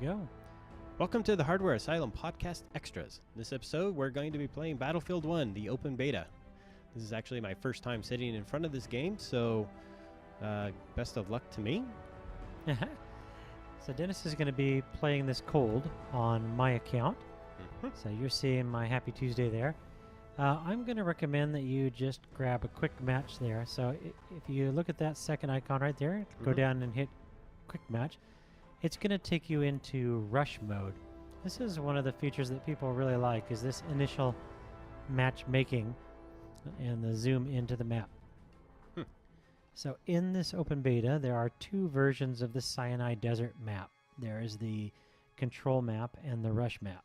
go. Welcome to the Hardware Asylum Podcast Extras. This episode, we're going to be playing Battlefield 1, the open beta. This is actually my first time sitting in front of this game, so best of luck to me. So Dennis is going to be playing this cold on my account. So you're seeing my Happy Tuesday there. I'm going to recommend that you just grab a quick match there. So if you look at that second icon right there, go down and hit quick match. It's going to take you into rush mode. This is one of the features that people really like, is this initial matchmaking and the zoom into the map. So in this open beta, there are two versions of the Sinai Desert map. There is the control map and the rush map.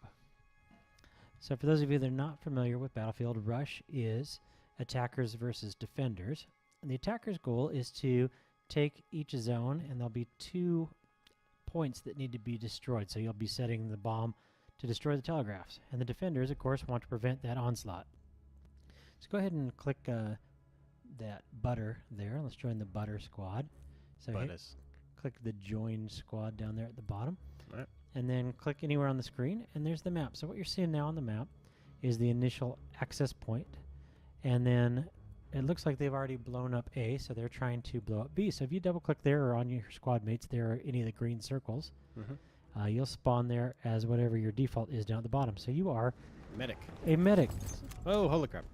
So for those of you that are not familiar with Battlefield, rush is attackers versus defenders. And the attacker's goal is to take each zone, and there'll be 2 points that need to be destroyed. So you'll be setting the bomb to destroy the telegraphs. And the defenders, of course, want to prevent that onslaught. So go ahead and click that butter there. Let's join the butter squad. So click the join squad down there at the bottom. All right. And then click anywhere on the screen, and there's the map. So what you're seeing now on the map is the initial access point. And then it looks like they've already blown up A, so they're trying to blow up B. So if you double click there or on your squad mates, there are any of the green circles. You'll spawn there as whatever your default is down at the bottom. So you are Medic. a medic. Oh, holy crap.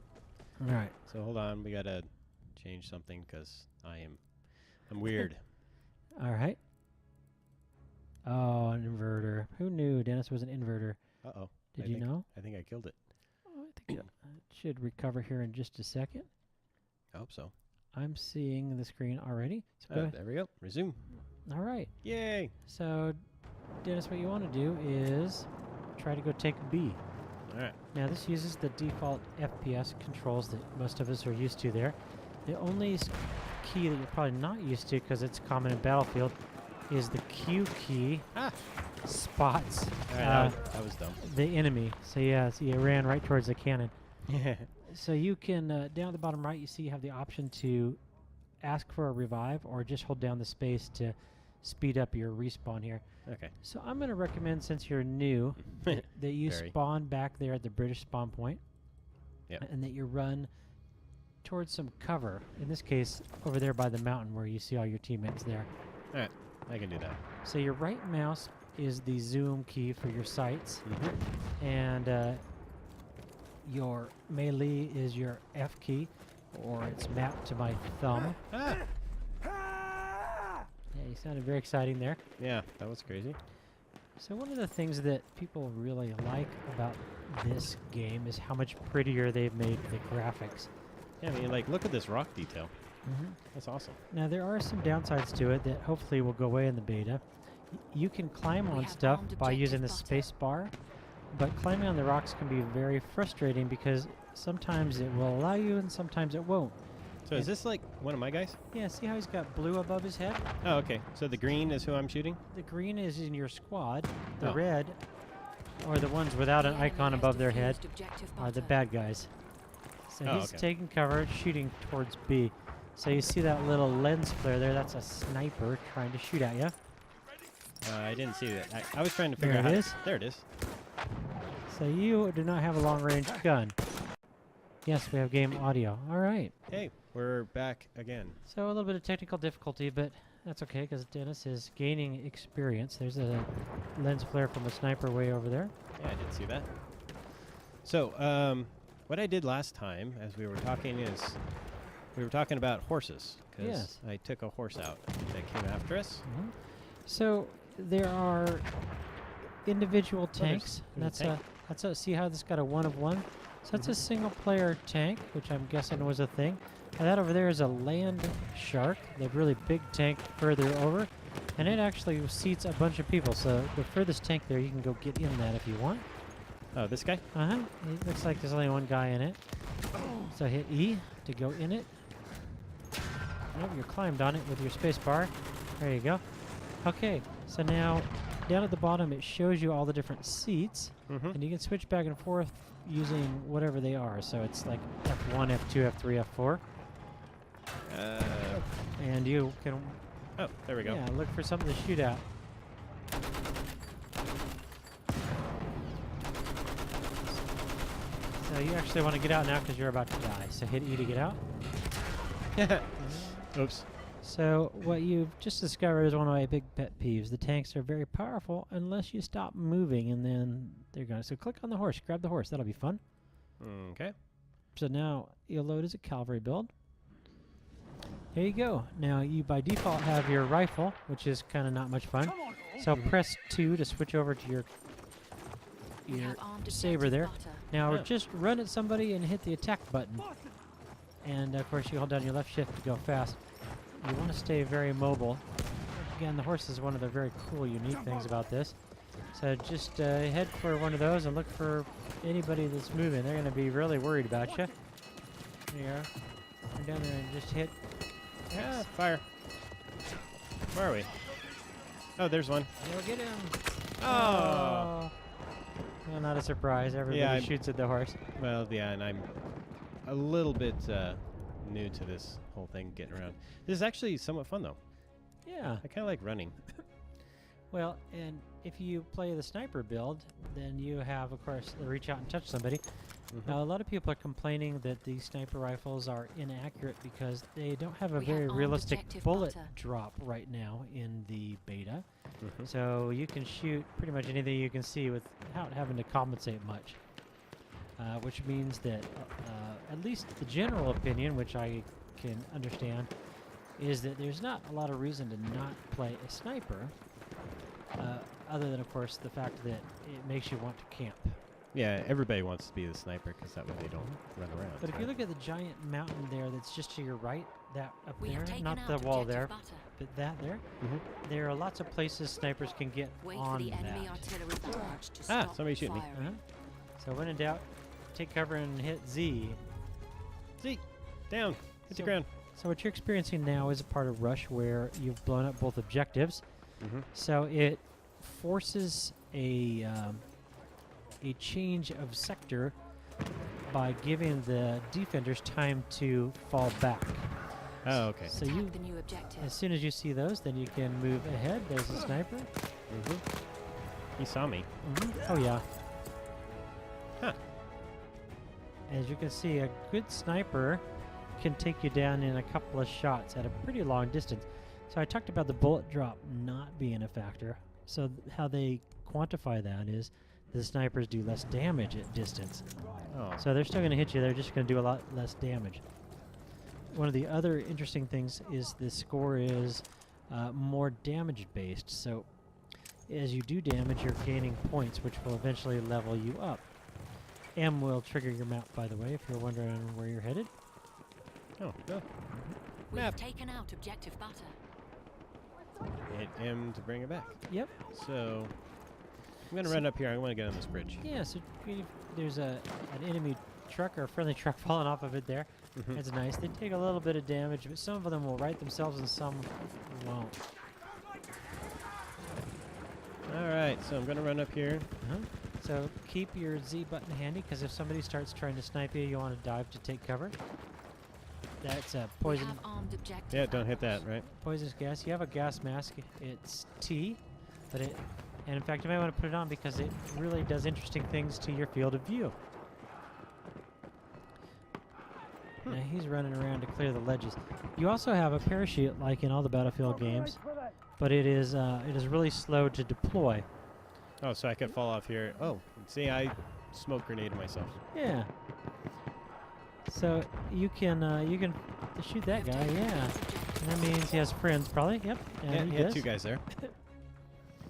All right. So hold on, we got to change something because I'm weird. All right. Oh, an inverter. Who knew Dennis was an inverter? Uh-oh. Did you know? I think I killed it. Oh, I think it should recover here in just a second. I hope so. I'm seeing the screen already. So go ahead. There we go. Resume. All right. Yay. So, Dennis, what you want to do is try to go take B. All right. Now, this uses the default FPS controls that most of us are used to there. The only key that you're probably not used to, because it's common in Battlefield, is the Q key spots that was dumb. the enemy. So, yeah, so you ran right towards the cannon. So you can, down at the bottom right, you see you have the option to ask for a revive or just hold down the space to speed up your respawn here. Okay. So I'm going to recommend, since you're new, that you spawn back there at the British spawn point. Yep. And that you run towards some cover. In this case, over there by the mountain where you see all your teammates there. All right. I can do that. So your right mouse is the zoom key for your sights. And your melee is your F key, or it's mapped to my thumb. Yeah, you sounded very exciting there. Yeah, that was crazy. So one of the things that people really like about this game is how much prettier they've made the graphics. Yeah, I mean, like, look at this rock detail. That's awesome. Now, there are some downsides to it that hopefully will go away in the beta. You can climb on stuff by using the space bar, but climbing on the rocks can be very frustrating because sometimes it will allow you and sometimes it won't. So is this like one of my guys? Yeah, see how he's got blue above his head? Oh, okay. So the green is who I'm shooting? The green is in your squad. The red, or the ones without an icon above their head, are the bad guys. So he's taking cover, shooting towards B. So you see that little lens flare there? That's a sniper trying to shoot at you. I didn't see that. I was trying to figure out There it is. There it is. So you do not have a long-range gun. Yes, we have game audio. All right. Hey, we're back again. So a little bit of technical difficulty, but that's okay because Dennis is gaining experience. There's a lens flare from a sniper way over there. Yeah, I did see that. So, what I did last time, as we were talking, is we were talking about horses. Because I took a horse out that came after us. So there are individual tanks. There's That's a see how this got a 1 of 1. So that's a single player tank, which I'm guessing was a thing. And that over there is a land shark, the really big tank further over. And it actually seats a bunch of people. So the furthest tank there, you can go get in that if you want. Oh, this guy? It looks like there's only one guy in it. So hit E to go in it. Yep, you climbed on it with your space bar. There you go. Okay, so now down at the bottom it shows you all the different seats, and you can switch back and forth using whatever they are. So it's like F1, F2, F3, F4. And you can... Oh, there we go. Yeah, look for something to shoot at. So you actually want to get out now because you're about to die. So hit E to get out. Oops. So what you've just discovered is one of my big pet peeves. The tanks are very powerful unless you stop moving, and then they're gone. So click on the horse. Grab the horse. That'll be fun. Okay. So now you'll load as a cavalry build. There you go. Now you by default have your rifle, which is kind of not much fun. So press 2 to switch over to your saber there. Now just run at somebody and hit the attack button. And of course you hold down your left shift to go fast. You want to stay very mobile. Again, the horse is one of the very cool, unique things about this. So just head for one of those and look for anybody that's moving. They're going to be really worried about you. There you are. Come down there and just hit. Yeah, fire. Where are we? Oh, there's one. You'll get him. Oh. Well, not a surprise. Everybody shoots at the horse. Well, yeah, and I'm a little bit new to this whole thing, getting around. This is actually somewhat fun, though. Yeah. I kind of like running. Well, and if you play the sniper build, then you have, of course, the reach out and touch somebody. Now, a lot of people are complaining that the sniper rifles are inaccurate because they don't have a very realistic bullet drop right now in the beta. So you can shoot pretty much anything you can see without having to compensate much. Which means that at least the general opinion, which I can understand, is that there's not a lot of reason to not play a sniper, other than, of course, the fact that it makes you want to camp. Yeah, everybody wants to be the sniper because that way they don't run around. But if you look at the giant mountain there that's just to your right, that up there, not the wall there, but that there, there are lots of places snipers can get on that. Somebody shoot me. So when in doubt, take cover and hit Z. Z, down, hit the ground. So what you're experiencing now is a part of Rush where you've blown up both objectives. So it forces a change of sector by giving the defenders time to fall back. Oh, okay. So you, as soon as you see those, then you can move ahead. There's a sniper. He saw me. Oh yeah. Huh. As you can see, a good sniper can take you down in a couple of shots at a pretty long distance. So I talked about the bullet drop not being a factor. So how they quantify that is the snipers do less damage at distance. Oh. So they're still going to hit you. They're just going to do a lot less damage. One of the other interesting things is the score is more damage based. So as you do damage, you're gaining points, which will eventually level you up. M will trigger your map, by the way, if you're wondering where you're headed. Oh, no. We've taken out objective butter. Hit M to bring it back. Yep. So I'm going to run up here. I want to get on this bridge. Yeah, so there's an enemy truck or a friendly truck falling off of it there. That's nice. They take a little bit of damage, but some of them will right themselves and some won't. All right, so I'm going to run up here. So keep your Z button handy, because if somebody starts trying to snipe you, you want to dive to take cover. That's a poison. Yeah, don't hit that, right? Poisonous gas. You have a gas mask. It's T, but and in fact, you might want to put it on because it really does interesting things to your field of view. Now he's running around to clear the ledges. You also have a parachute, like in all the Battlefield games, but it is really slow to deploy. Oh, so I could fall off here. Oh, see, I smoke grenade myself. Yeah. So you can shoot that guy. Yeah. And that means he has friends, probably. Yep. Yeah, he had two guys there.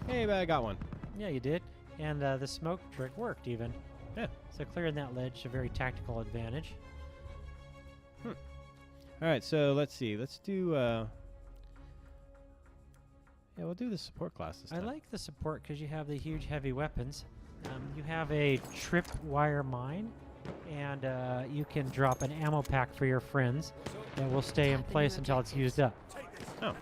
Hey, but I got one. Yeah, you did. And the smoke trick worked even. Yeah. So clearing that ledge, a very tactical advantage. All right, so let's see. Let's do. Yeah, we'll do the support class this time. I like the support because you have the huge heavy weapons. You have a tripwire mine, and you can drop an ammo pack for your friends that will stay in place until it's used up. Oh.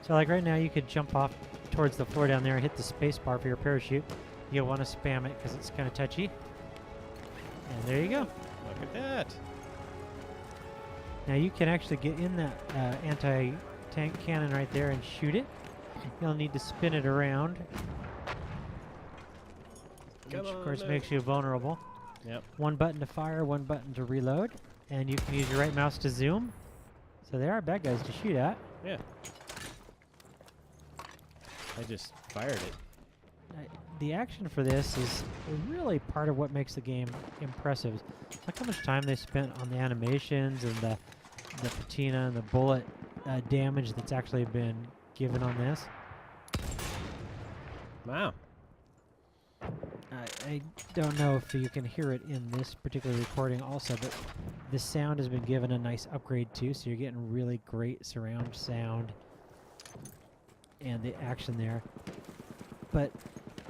So like right now, you could jump off towards the floor down there and hit the space bar for your parachute. You'll want to spam it because it's kind of touchy. And there you go. Look at that. Now you can actually get in that anti-tank cannon right there and shoot it. You'll need to spin it around Come which of on, course no. makes you vulnerable. Yep. One button to fire, one button to reload, and you can use your right mouse to zoom. So there are bad guys to shoot at. Yeah. I just fired it. The action for this is really part of what makes the game impressive. Look how much time they spent on the animations and the patina and the bullet damage that's actually been given on this. Wow. I don't know if you can hear it in this particular recording also, but the sound has been given a nice upgrade too, so you're getting really great surround sound and the action there. But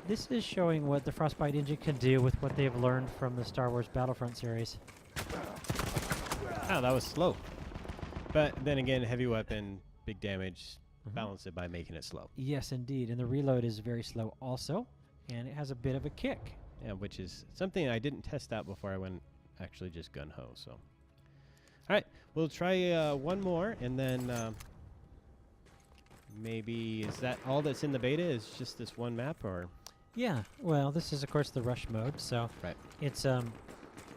this is showing what the Frostbite engine can do with what they've learned from the Star Wars Battlefront series. Oh, that was slow. But then again, heavy weapon, big damage, balance it by making it slow. Yes, indeed. And the reload is very slow also, and it has a bit of a kick. Yeah, which is something I didn't test out before I went actually just gun-ho, so. All right, we'll try one more, and then maybe is that all that's in the beta is just this one map, or? Yeah, well, this is, of course, the rush mode, so Right. it's a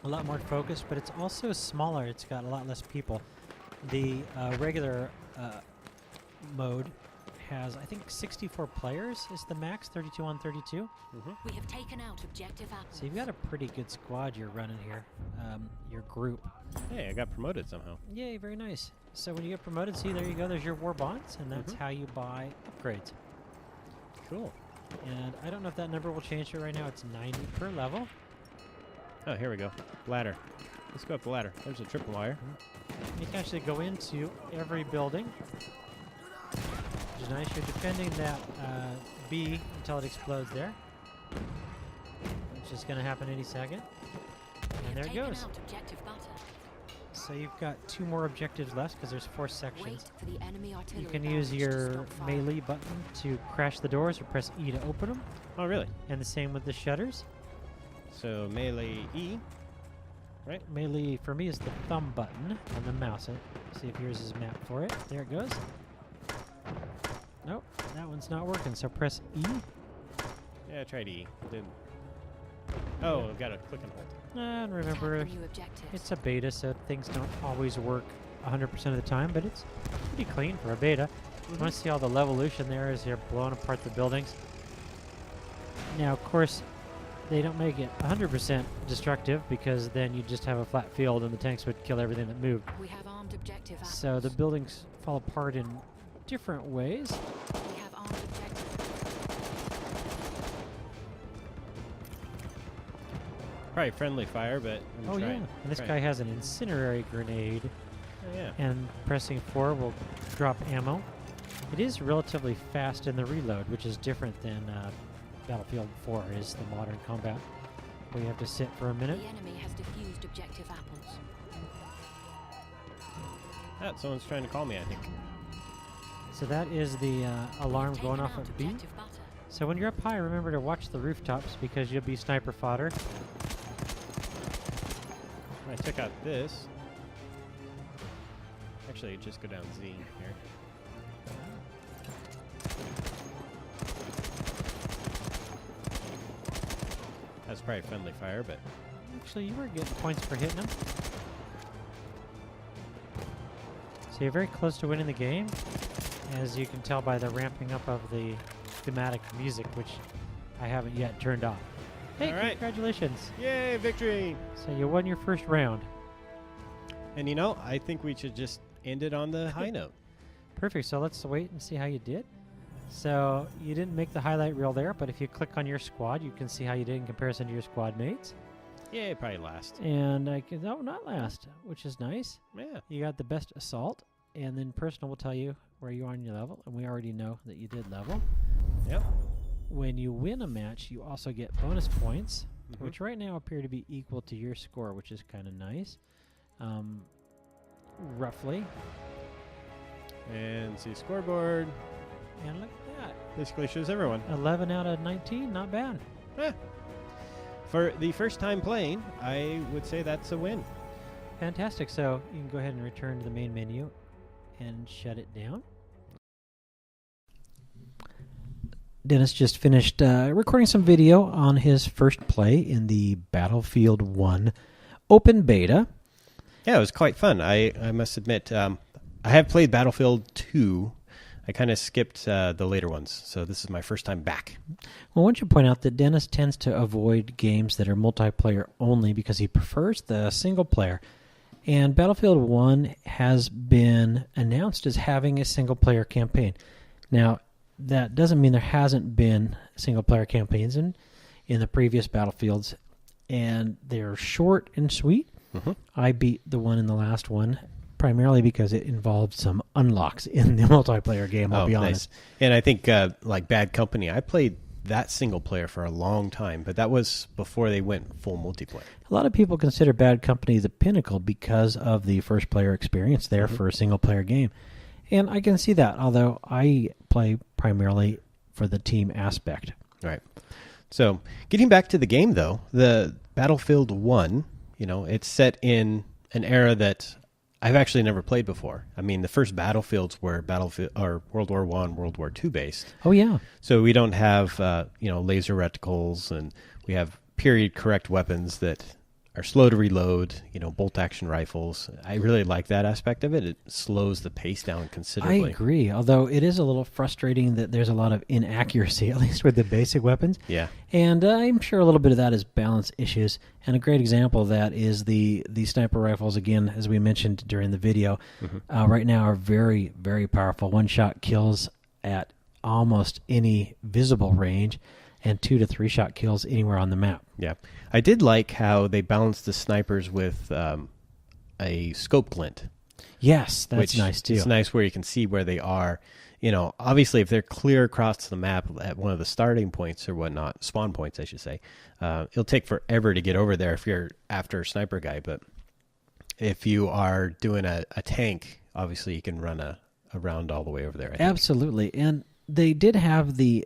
lot more focused, but it's also smaller. It's got a lot less people. The regular mode has, I think, 64 players is the max, 32 on 32. We have taken out objective apples. So you've got a pretty good squad you're running here, your group. Hey, I got promoted somehow. Yay, very nice. So when you get promoted, see, there you go, there's your war bonds, and that's how you buy upgrades. Cool. And I don't know if that number will change it right now. It's 90 per level. Oh, here we go. Ladder. Let's go up the ladder. There's a triple wire. You can actually go into every building, which is nice. You're defending that B until it explodes there, which is going to happen any second. And there it goes. Out objective butter. So you've got 2 more objectives left because there's 4 Wait sections. for the enemy artillery. You can use barrage to your stop firing. melee button to crash the doors or press E to open them, Oh, really? and the same with the shutters. So melee E. Melee for me is the thumb button on the mouse. See if yours is mapped for it. There it goes. Nope, that one's not working. So press E. Yeah, I tried E. Didn't. Oh, I've got to click and hold. And Attack remember, the new objectives. it's a beta, so things don't always work 100% of the time, but it's pretty clean for a beta. You want to see all the levolution there as they're blowing apart the buildings. Now, of course, they don't make it 100% destructive because then you just have a flat field and the tanks would kill everything that moved. We have armed objective apples. So the buildings fall apart in different ways. We have armed objective. Probably friendly fire, but I'm Oh, yeah. trying. And this trying. guy has an incendiary grenade, Oh, yeah. and pressing 4 will drop ammo. It is relatively fast in the reload, which is different than Battlefield 4 is the modern combat, where you have to sit for a minute. The enemy has defused objective apples. Ah, someone's trying to call me, I think. So that is the alarm We've going taken off out at B. objective butter. So when you're up high, remember to watch the rooftops because you'll be sniper fodder. I took out this. Actually, just go down Z here. That's probably friendly fire, but Actually, you were getting points for hitting them. So you're very close to winning the game, as you can tell by the ramping up of the thematic music, which I haven't yet turned off. Hey, All right. congratulations. yay, victory! So you won your first round. And you know, I think we should just end it on the high note. Perfect. So let's wait and see how you did. So you didn't make the highlight reel there, but if you click on your squad, you can see how you did in comparison to your squad mates. Yeah, probably last. And I can, no, not last, which is nice. Yeah. You got the best assault, and then personal will tell you where you are on your level, and we already know that you did level. Yep. When you win a match, you also get bonus points, Mhm. which right now appear to be equal to your score, which is kind of nice. Roughly. And see scoreboard. And look at that. Basically shows everyone. 11 out of 19, not bad. Eh. For the first time playing, I would say that's a win. Fantastic. So you can go ahead and return to the main menu and shut it down. Dennis just finished recording some video on his first play in the Battlefield 1 open beta. Yeah, it was quite fun. I must admit, I have played Battlefield 2. I kind of skipped the later ones, so this is my first time back. Well, I want you to point out that Dennis tends to avoid games that are multiplayer only because he prefers the single player. And Battlefield 1 has been announced as having a single-player campaign. Now, that doesn't mean there hasn't been single-player campaigns in the previous Battlefields, and they're short and sweet. Mm-hmm. I beat the one in the last one primarily because it involved some unlocks in the multiplayer game, I'll be honest. Nice. And I think, like Bad Company, I played that single-player for a long time, but that was before they went full multiplayer. A lot of people consider Bad Company the pinnacle because of the first-player experience there for a single-player game. And I can see that, although I play primarily for the team aspect. Right. So, getting back to the game, though, the Battlefield 1, it's set in an era that I've actually never played before. I mean, the first Battlefields were World War I, World War II based. Oh, yeah. So we don't have, laser reticles, and we have period-correct weapons that are slow to reload, bolt-action rifles. I really like that aspect of it. It slows the pace down considerably. I agree, although it is a little frustrating that there's a lot of inaccuracy, at least with the basic weapons. Yeah. And I'm sure a little bit of that is balance issues. And a great example of that is the sniper rifles, again, as we mentioned during the video, right now are very, very powerful. One-shot kills at almost any visible range, and 2 to 3 shot kills anywhere on the map. Yeah. I did like how they balanced the snipers with a scope glint. Yes, that's nice too. It's nice where you can see where they are. Obviously, if they're clear across the map at one of the starting points or whatnot, spawn points, I should say, it'll take forever to get over there if you're after a sniper guy. But if you are doing a tank, obviously you can run a round all the way over there. I think. Absolutely. And they did have the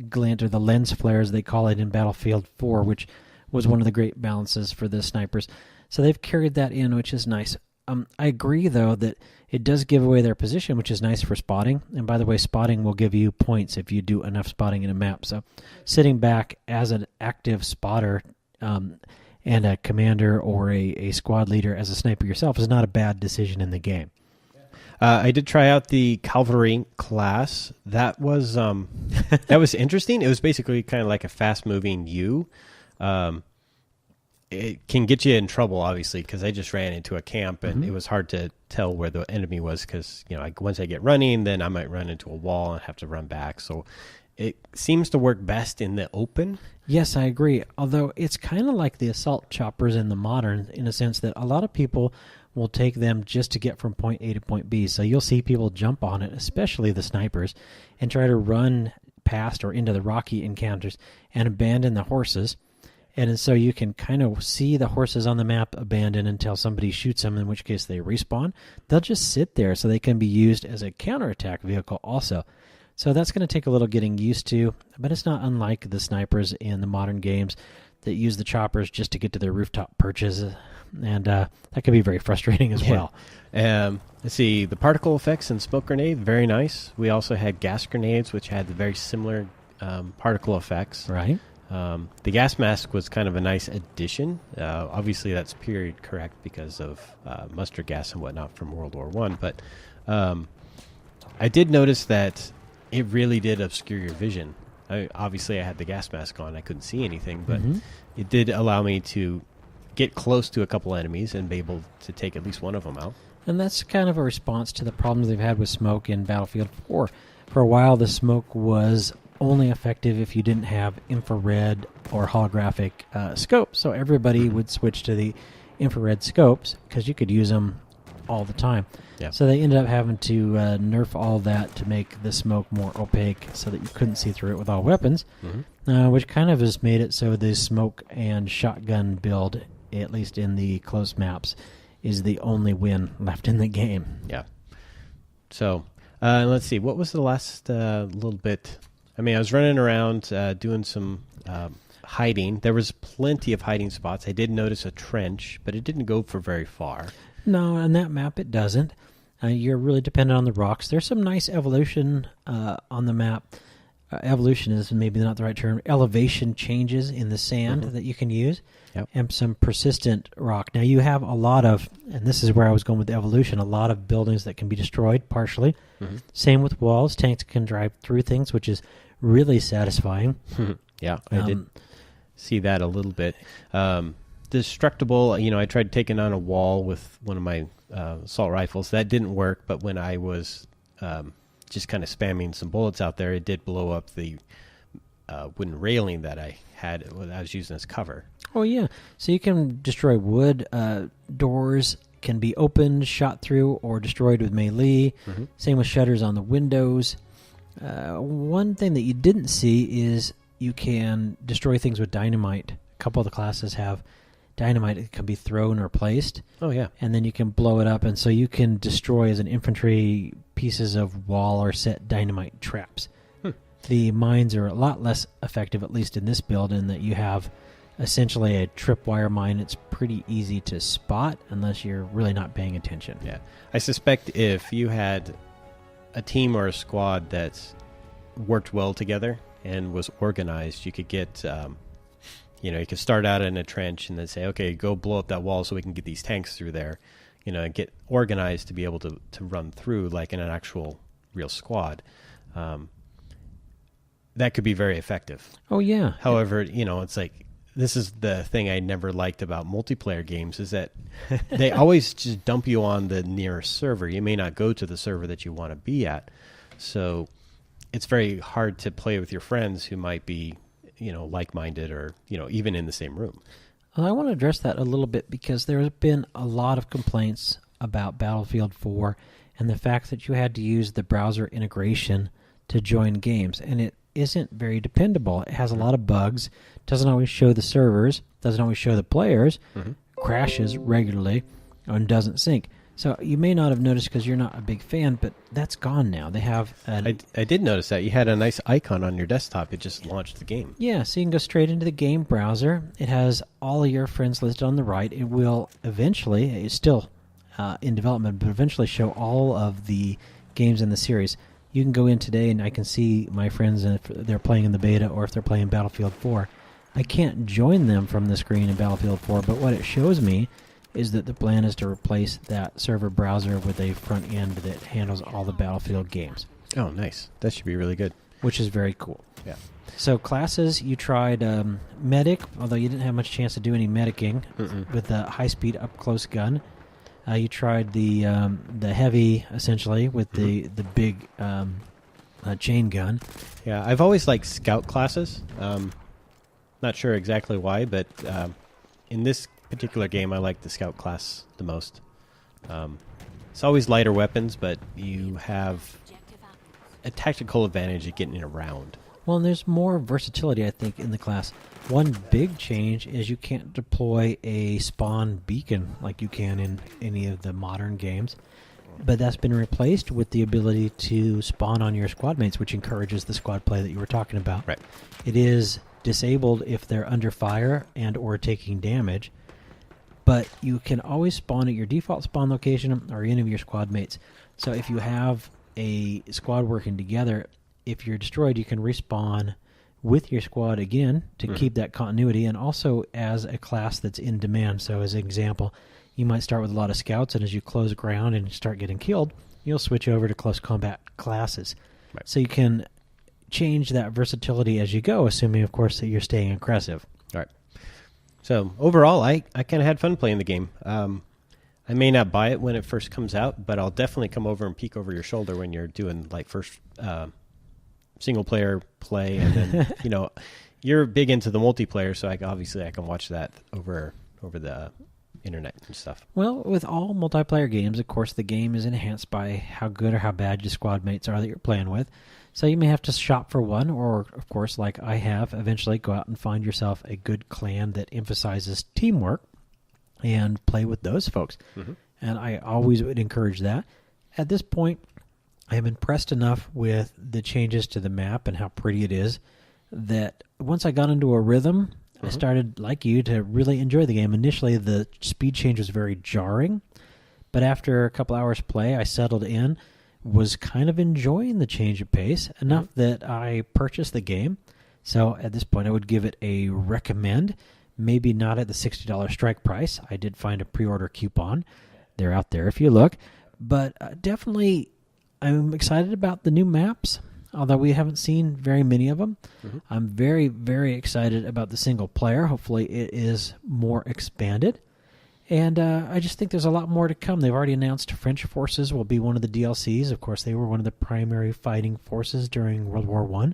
glint or the lens flares, they call it in Battlefield 4, which was one of the great balances for the snipers. So they've carried that in, which is nice. I agree, though, that it does give away their position, which is nice for spotting. And by the way, spotting will give you points if you do enough spotting in a map. So sitting back as an active spotter and a commander or a squad leader as a sniper yourself is not a bad decision in the game. I did try out the cavalry class. That was that was interesting. It was basically kind of like a fast-moving U. It can get you in trouble, obviously, because I just ran into a camp, and it was hard to tell where the enemy was because, once I get running, then I might run into a wall and have to run back. So it seems to work best in the open. Yes, I agree. Although it's kind of like the assault choppers in the modern, in a sense that a lot of people will take them just to get from point A to point B. So you'll see people jump on it, especially the snipers, and try to run past or into the rocky encounters and abandon the horses. And so you can kind of see the horses on the map abandon until somebody shoots them, in which case they respawn. They'll just sit there so they can be used as a counterattack vehicle also. So that's going to take a little getting used to, but it's not unlike the snipers in the modern games that use the choppers just to get to their rooftop perches. And that can be very frustrating as well. Let's see, the particle effects and smoke grenade, very nice. We also had gas grenades, which had the very similar particle effects. Right. The gas mask was kind of a nice addition. Obviously, that's period correct because of mustard gas and whatnot from World War I. But I did notice that it really did obscure your vision. Obviously, I had the gas mask on. I couldn't see anything, but it did allow me to get close to a couple enemies and be able to take at least one of them out. And that's kind of a response to the problems they've had with smoke in Battlefield 4. For a while, the smoke was only effective if you didn't have infrared or holographic scopes. So everybody would switch to the infrared scopes because you could use them all the time. Yeah. So they ended up having to nerf all that to make the smoke more opaque so that you couldn't see through it with all weapons, which kind of has made it so the smoke and shotgun build, at least in the close maps, is the only win left in the game. Yeah. So let's see. What was the last little bit? I mean, I was running around doing some hiding. There was plenty of hiding spots. I did notice a trench, but it didn't go for very far. No, on that map it doesn't. You're really dependent on the rocks. There's some nice evolution on the map evolution is maybe not the right term, elevation changes in the sand that you can use, Yep. and some persistent rock. Now you have a lot of, and this is where I was going with evolution, a lot of buildings that can be destroyed partially. Same with walls. Tanks can drive through things, which is really satisfying. Yeah, I did see that a little bit. Destructible, I tried taking on a wall with one of my assault rifles. That didn't work, but when I was just kind of spamming some bullets out there, it did blow up the wooden railing that I had, I was using as cover. Oh, yeah. So you can destroy wood. Doors can be opened, shot through, or destroyed with melee. Same with shutters on the windows. One thing that you didn't see is you can destroy things with dynamite. A couple of the classes have dynamite that can be thrown or placed. Oh, yeah. And then you can blow it up. And so you can destroy, as an infantry, pieces of wall or set dynamite traps. The mines are a lot less effective, at least in this build, in that you have essentially a tripwire mine. It's pretty easy to spot unless you're really not paying attention. Yeah. I suspect if you had a team or a squad that's worked well together and was organized, you could get, you could start out in a trench and then say, okay, go blow up that wall so we can get these tanks through there, and get organized to be able to run through like in an actual real squad. That could be very effective. Oh, yeah. However, it's like, this is the thing I never liked about multiplayer games, is that they always just dump you on the nearest server. You may not go to the server that you want to be at. So it's very hard to play with your friends who might be, like-minded or, even in the same room. Well, I want to address that a little bit because there has been a lot of complaints about Battlefield 4 and the fact that you had to use the browser integration to join games. And it isn't very dependable. It has a lot of bugs, doesn't always show the servers, doesn't always show the players, crashes regularly, and doesn't sync. So you may not have noticed because you're not a big fan, but that's gone now. They have I did notice that. You had a nice icon on your desktop. It just launched the game. Yeah, so you can go straight into the game browser. It has all of your friends listed on the right. It will eventually, it's still in development, but eventually show all of the games in the series. You can go in today and I can see my friends if they're playing in the beta or if they're playing Battlefield 4. I can't join them from the screen in Battlefield 4, but what it shows me is that the plan is to replace that server browser with a front end that handles all the Battlefield games. Oh, nice. That should be really good. Which is very cool. Yeah. So classes, you tried medic, although you didn't have much chance to do any medicing with the high-speed up-close gun. You tried the heavy, essentially, with the big chain gun. Yeah, I've always liked scout classes. Not sure exactly why, but in this particular game, I like the scout class the most. It's always lighter weapons, but you have a tactical advantage of getting around. Well, and there's more versatility, I think, in the class. One big change is you can't deploy a spawn beacon like you can in any of the modern games. But that's been replaced with the ability to spawn on your squad mates, which encourages the squad play that you were talking about. Right. It is disabled if they're under fire and or taking damage. But you can always spawn at your default spawn location or any of your squad mates. So if you have a squad working together, if you're destroyed, you can respawn with your squad again to keep that continuity, and also as a class that's in demand. So as an example, you might start with a lot of scouts, and as you close ground and start getting killed, you'll switch over to close combat classes. Right. So you can change that versatility as you go, assuming, of course, that you're staying aggressive. Right. So overall, I kind of had fun playing the game. I may not buy it when it first comes out, but I'll definitely come over and peek over your shoulder when you're doing like first single player play, and then you're big into the multiplayer, so obviously I can watch that over the internet and stuff. Well, with all multiplayer games, of course, the game is enhanced by how good or how bad your squad mates are that you're playing with. So you may have to shop for one, or, of course, like I have, eventually go out and find yourself a good clan that emphasizes teamwork and play with those folks. And I always would encourage that. At this point, I am impressed enough with the changes to the map and how pretty it is that once I got into a rhythm, I started, like you, to really enjoy the game. Initially, the speed change was very jarring, but after a couple hours play, I settled in. was kind of enjoying the change of pace enough that I purchased the game. So at this point, I would give it a recommend. Maybe not at the $60 strike price. I did find a pre-order coupon. They're out there if you look. But definitely, I'm excited about the new maps, although we haven't seen very many of them. I'm very, very excited about the single player. Hopefully, it is more expanded. And I just think there's a lot more to come. They've already announced French forces will be one of the DLCs. Of course, they were one of the primary fighting forces during World War I.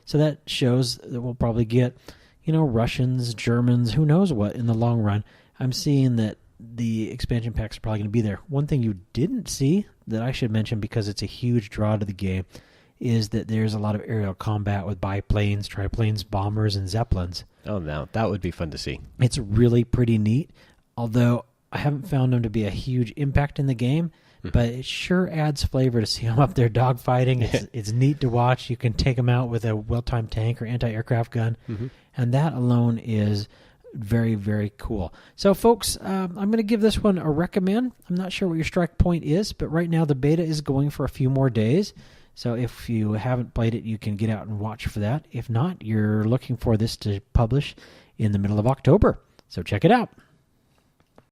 So that shows that we'll probably get, Russians, Germans, who knows what in the long run. I'm seeing that the expansion packs are probably going to be there. One thing you didn't see that I should mention, because it's a huge draw to the game, is that there's a lot of aerial combat with biplanes, triplanes, bombers, and zeppelins. Oh, no, that would be fun to see. It's really pretty neat, although I haven't found them to be a huge impact in the game, but it sure adds flavor to see them up there dogfighting. It's neat to watch. You can take them out with a well-timed tank or anti-aircraft gun, and that alone is very, very cool. So, folks, I'm going to give this one a recommend. I'm not sure what your strike point is, but right now the beta is going for a few more days. So if you haven't played it, you can get out and watch for that. If not, you're looking for this to publish in the middle of October. So check it out.